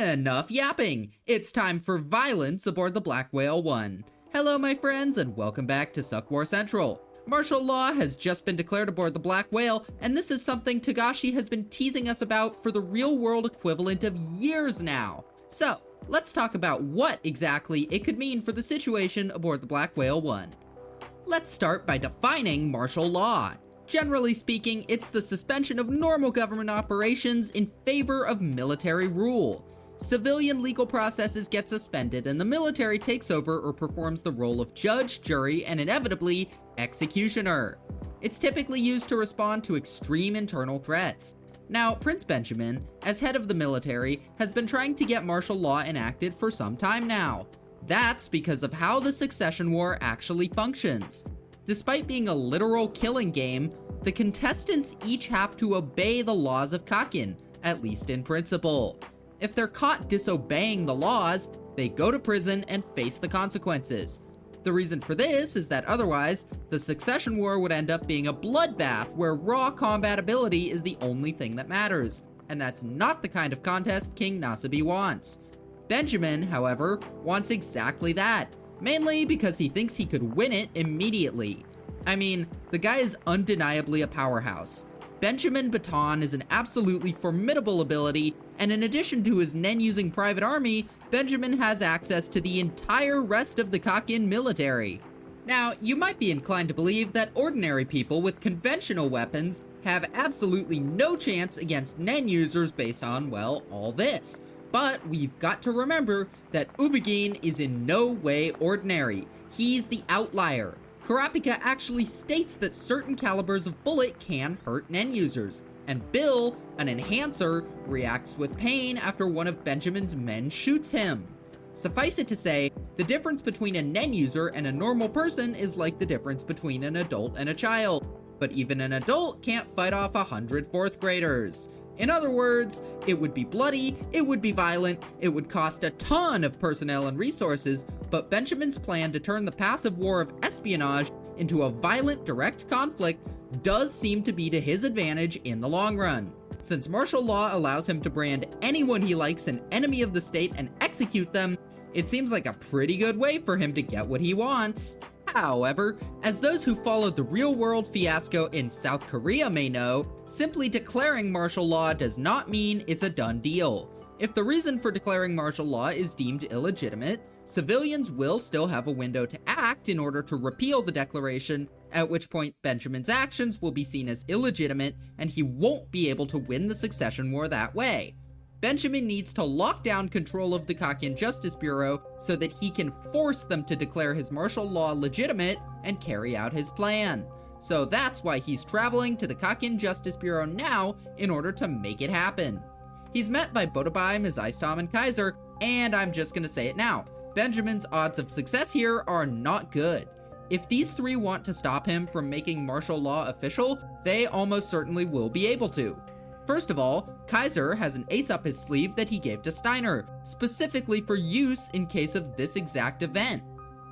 Enough yapping! It's time for violence aboard the Black Whale 1. Hello my friends and welcome back to Suck War Central. Martial law has just been declared aboard the Black Whale, and this is something Togashi has been teasing us about for the real world equivalent of years now. So, let's talk about what exactly it could mean for the situation aboard the Black Whale 1. Let's start by defining martial law. Generally speaking, it's the suspension of normal government operations in favor of military rule. Civilian legal processes get suspended and the military takes over or performs the role of judge, jury, and inevitably, executioner. It's typically used to respond to extreme internal threats. Now, Prince Benjamin, as head of the military, has been trying to get martial law enacted for some time now. That's because of how the succession war actually functions. Despite being a literal killing game, the contestants each have to obey the laws of Kakin, at least in principle. If they're caught disobeying the laws, they go to prison and face the consequences. The reason for this is that otherwise, the succession war would end up being a bloodbath where raw combat ability is the only thing that matters, and that's not the kind of contest King Nasabi wants. Benjamin, however, wants exactly that, mainly because he thinks he could win it immediately. I mean, the guy is undeniably a powerhouse. Benjamin Baton is an absolutely formidable ability, and in addition to his Nen-using private army, Benjamin has access to the entire rest of the Kakin military. Now, you might be inclined to believe that ordinary people with conventional weapons have absolutely no chance against Nen users based on, well, all this. But we've got to remember that Ubagin is in no way ordinary. He's the outlier. Kurapika actually states that certain calibers of bullet can hurt Nen users, and Bill, an enhancer, reacts with pain after one of Benjamin's men shoots him. Suffice it to say, the difference between a Nen user and a normal person is like the difference between an adult and a child, but even an adult can't fight off 100 fourth graders. In other words, it would be bloody, it would be violent, it would cost a ton of personnel and resources, but Benjamin's plan to turn the passive war of espionage into a violent direct conflict does seem to be to his advantage in the long run. Since martial law allows him to brand anyone he likes an enemy of the state and execute them, it seems like a pretty good way for him to get what he wants. However, as those who followed the real-world fiasco in South Korea may know, simply declaring martial law does not mean it's a done deal. If the reason for declaring martial law is deemed illegitimate, civilians will still have a window to act in order to repeal the declaration, at which point Benjamin's actions will be seen as illegitimate and he won't be able to win the succession war that way. Benjamin needs to lock down control of the Kakin Justice Bureau so that he can force them to declare his martial law legitimate and carry out his plan. So that's why he's traveling to the Kakin Justice Bureau now in order to make it happen. He's met by Botobai, Mizaistam, and Kaiser, and I'm just gonna say it now. Benjamin's odds of success here are not good. If these three want to stop him from making martial law official, they almost certainly will be able to. First of all, Kaiser has an ace up his sleeve that he gave to Steiner, specifically for use in case of this exact event.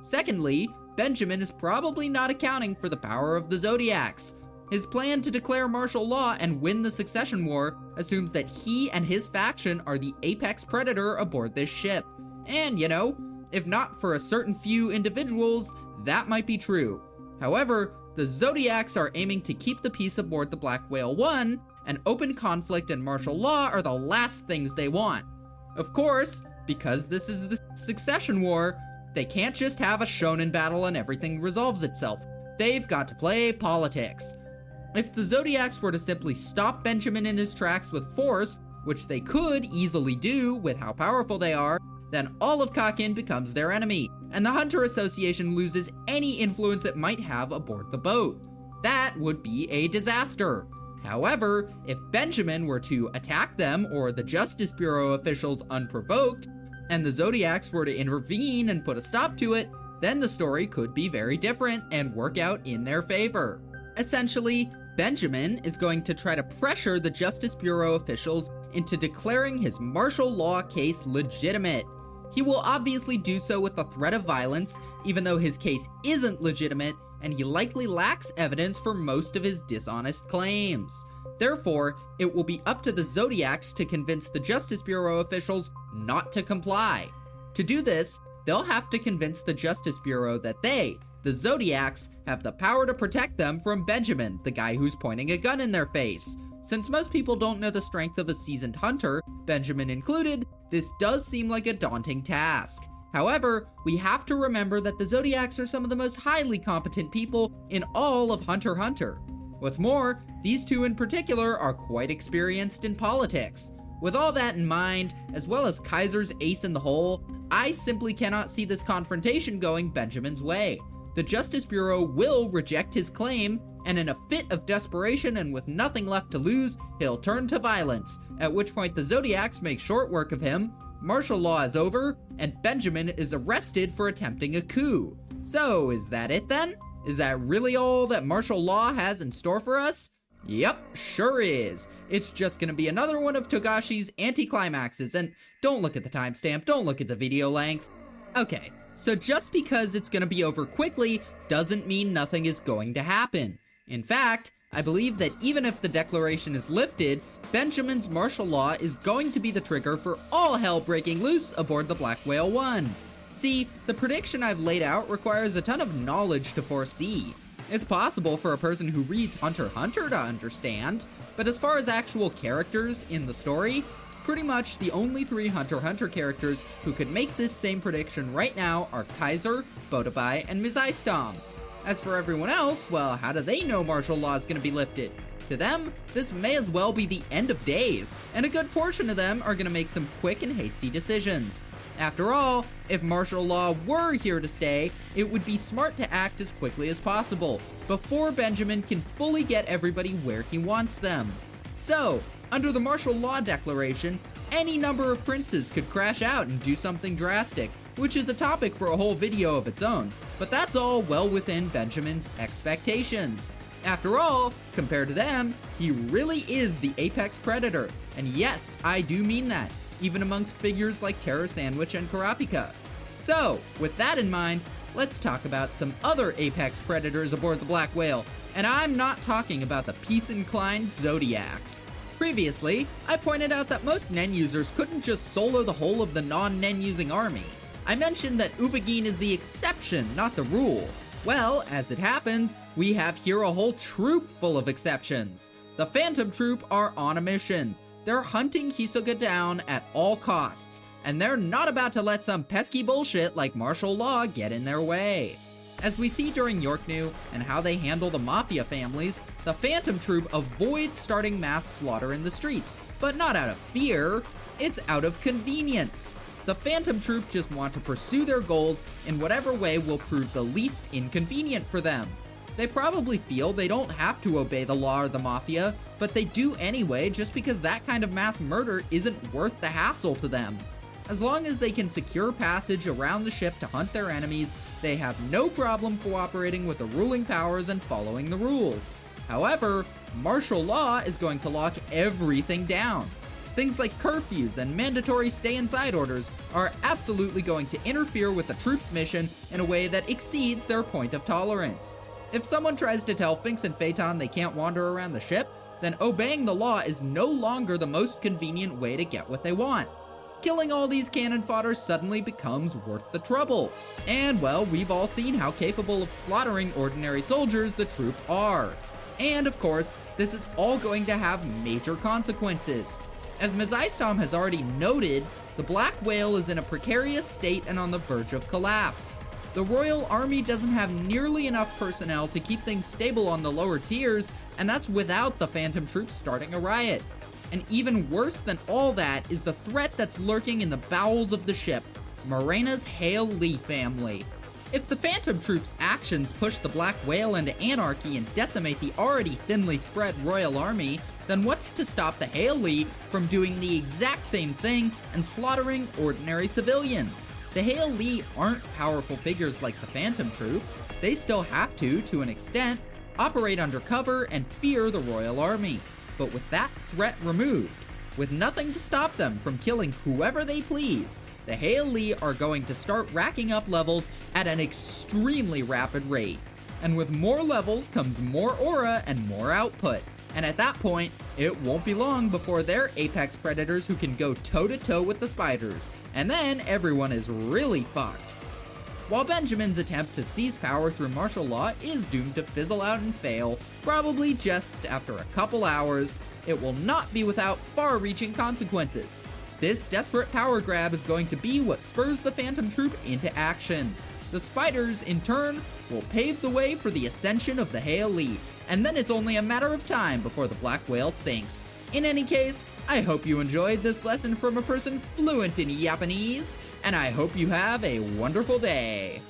Secondly, Benjamin is probably not accounting for the power of the Zodiacs. His plan to declare martial law and win the succession war assumes that he and his faction are the apex predator aboard this ship. And, you know, if not for a certain few individuals, that might be true. However, the Zodiacs are aiming to keep the peace aboard the Black Whale 1, and open conflict and martial law are the last things they want. Of course, because this is the succession war, they can't just have a shonen battle and everything resolves itself. They've got to play politics. If the Zodiacs were to simply stop Benjamin in his tracks with force, which they could easily do with how powerful they are, then all of Kakin becomes their enemy, and the Hunter Association loses any influence it might have aboard the boat. That would be a disaster. However, if Benjamin were to attack them or the Justice Bureau officials unprovoked, and the Zodiacs were to intervene and put a stop to it, then the story could be very different and work out in their favor. Essentially, Benjamin is going to try to pressure the Justice Bureau officials into declaring his martial law case legitimate. He will obviously do so with the threat of violence, even though his case isn't legitimate, and he likely lacks evidence for most of his dishonest claims. Therefore, it will be up to the Zodiacs to convince the Justice Bureau officials not to comply. To do this, they'll have to convince the Justice Bureau that they, the Zodiacs, have the power to protect them from Benjamin, the guy who's pointing a gun in their face. Since most people don't know the strength of a seasoned hunter, Benjamin included, this does seem like a daunting task. However, we have to remember that the Zodiacs are some of the most highly competent people in all of Hunter x Hunter. What's more, these two in particular are quite experienced in politics. With all that in mind, as well as Kaiser's ace in the hole, I simply cannot see this confrontation going Benjamin's way. The Justice Bureau will reject his claim, and in a fit of desperation and with nothing left to lose, he'll turn to violence, at which point the Zodiacs make short work of him, martial law is over, and Benjamin is arrested for attempting a coup. So, is that it then? Is that really all that martial law has in store for us? Yep, sure is. It's just gonna be another one of Togashi's anticlimaxes, and don't look at the timestamp, don't look at the video length. Okay, so just because it's gonna be over quickly doesn't mean nothing is going to happen. In fact, I believe that even if the declaration is lifted, Benjamin's martial law is going to be the trigger for all hell breaking loose aboard the Black Whale 1. See, the prediction I've laid out requires a ton of knowledge to foresee. It's possible for a person who reads Hunter x Hunter to understand, but as far as actual characters in the story, pretty much the only 3 Hunter x Hunter characters who could make this same prediction right now are Kaiser, Botabai, and Mizaistom. As for everyone else, well, how do they know martial law is going to be lifted? To them, this may as well be the end of days, and a good portion of them are going to make some quick and hasty decisions. After all, if martial law were here to stay, it would be smart to act as quickly as possible, before Benjamin can fully get everybody where he wants them. So, under the martial law declaration, any number of princes could crash out and do something drastic, which is a topic for a whole video of its own, but that's all well within Benjamin's expectations. After all, compared to them, he really is the apex predator, and yes, I do mean that, even amongst figures like Terror Sandwich and Kurapika. So, with that in mind, let's talk about some other apex predators aboard the Black Whale, and I'm not talking about the peace-inclined Zodiacs. Previously, I pointed out that most Nen users couldn't just solo the whole of the non-Nen using army. I mentioned that Ubagin is the exception, not the rule. Well, as it happens, we have here a whole troop full of exceptions. The Phantom Troop are on a mission. They're hunting Hisoka down at all costs, and they're not about to let some pesky bullshit like martial law get in their way. As we see during Yorknu and how they handle the Mafia families, the Phantom Troop avoids starting mass slaughter in the streets, but not out of fear, it's out of convenience. The Phantom Troop just want to pursue their goals in whatever way will prove the least inconvenient for them. They probably feel they don't have to obey the law or the Mafia, but they do anyway just because that kind of mass murder isn't worth the hassle to them. As long as they can secure passage around the ship to hunt their enemies, they have no problem cooperating with the ruling powers and following the rules. However, martial law is going to lock everything down. Things like curfews and mandatory stay-inside orders are absolutely going to interfere with the troops' mission in a way that exceeds their point of tolerance. If someone tries to tell Finks and Phaeton they can't wander around the ship, then obeying the law is no longer the most convenient way to get what they want. Killing all these cannon fodder suddenly becomes worth the trouble. And well, we've all seen how capable of slaughtering ordinary soldiers the troop are. And of course, this is all going to have major consequences. As Mizaistom has already noted, the Black Whale is in a precarious state and on the verge of collapse. The Royal Army doesn't have nearly enough personnel to keep things stable on the lower tiers, and that's without the Phantom Troops starting a riot. And even worse than all that is the threat that's lurking in the bowels of the ship, Morena's Hail Lee family. If the Phantom Troops' actions push the Black Whale into anarchy and decimate the already thinly spread Royal Army, then what's to stop the Hail Lee from doing the exact same thing and slaughtering ordinary civilians? The Hail Lee aren't powerful figures like the Phantom Troop. They still have to an extent, operate undercover and fear the Royal Army. But with that threat removed, with nothing to stop them from killing whoever they please, the Hail Lee are going to start racking up levels at an extremely rapid rate. And with more levels comes more aura and more output. and at that point, it won't be long before they're apex predators who can go toe-to-toe with the spiders, and then everyone is really fucked. While Benjamin's attempt to seize power through martial law is doomed to fizzle out and fail, probably just after a couple hours, it will not be without far-reaching consequences. This desperate power grab is going to be what spurs the Phantom Troop into action. The spiders, in turn, will pave the way for the ascension of the Hei Elite, and then it's only a matter of time before the Black Whale sinks. In any case, I hope you enjoyed this lesson from a person fluent in Japanese, and I hope you have a wonderful day.